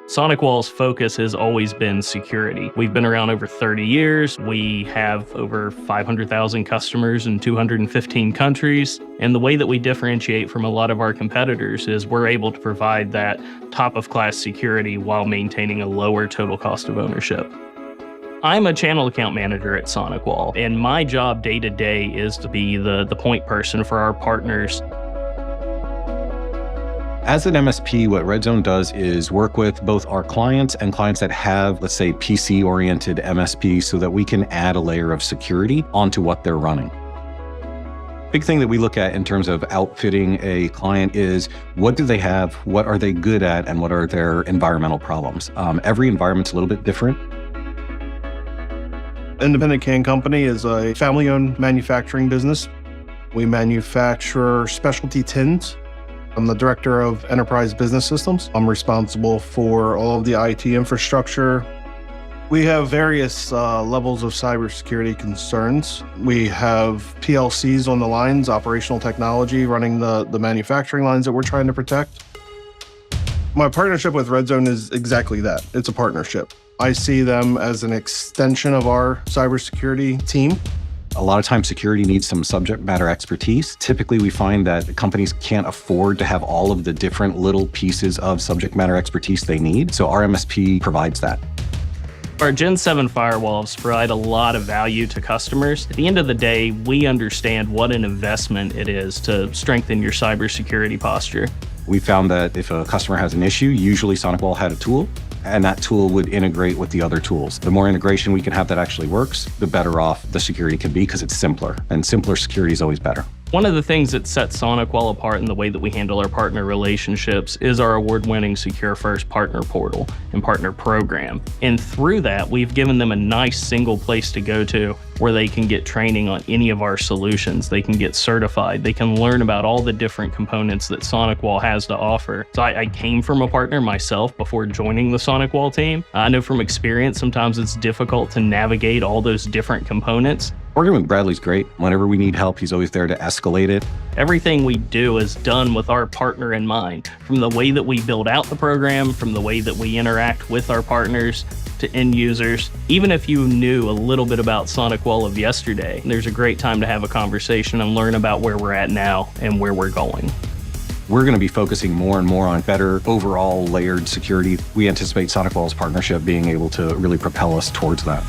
SonicWall's focus has always been security. We've been around over 30 years. We have over 500,000 customers in 215 countries. And the way that we differentiate from a lot of our competitors is we're able to provide that top-of-class security while maintaining a lower total cost of ownership. I'm a channel account manager at SonicWall, and my job day to day is to be the point person for our partners. As an MSP, what RedZone does is work with both our clients and clients that have, let's say, PC-oriented MSP so that we can add a layer of security onto what they're running. Big thing that we look at in terms of outfitting a client is what do they have, what are they good at, and what are their environmental problems. Every environment's a little bit different. Independent Can Company is a family-owned manufacturing business. We manufacture specialty tins. I'm the director of enterprise business systems. I'm responsible for all of the IT infrastructure. We have various levels of cybersecurity concerns. We have PLCs on the lines, operational technology, running the manufacturing lines that we're trying to protect. My partnership with RedZone is exactly that. It's a partnership. I see them as an extension of our cybersecurity team. A lot of times security needs some subject matter expertise. Typically, we find that companies can't afford to have all of the different little pieces of subject matter expertise they need. So our MSP provides that. Our Gen 7 firewalls provide a lot of value to customers. At the end of the day, we understand what an investment it is to strengthen your cybersecurity posture. We found that if a customer has an issue, usually SonicWall had a tool, and that tool would integrate with the other tools. The more integration we can have that actually works, the better off the security can be because it's simpler, and simpler security is always better. One of the things that sets SonicWall apart in the way that we handle our partner relationships is our award-winning SecureFirst partner portal and partner program. And through that, we've given them a nice single place to go to where they can get training on any of our solutions. They can get certified. They can learn about all the different components that SonicWall has to offer. So I came from a partner myself before joining the SonicWall team. I know from experience, sometimes it's difficult to navigate all those different components. Working with Bradley's great. Whenever we need help, he's always there to escalate it. Everything we do is done with our partner in mind, from the way that we build out the program, from the way that we interact with our partners to end users. Even if you knew a little bit about SonicWall of yesterday, there's a great time to have a conversation and learn about where we're at now and where we're going. We're going to be focusing more and more on better overall layered security. We anticipate SonicWall's partnership being able to really propel us towards that.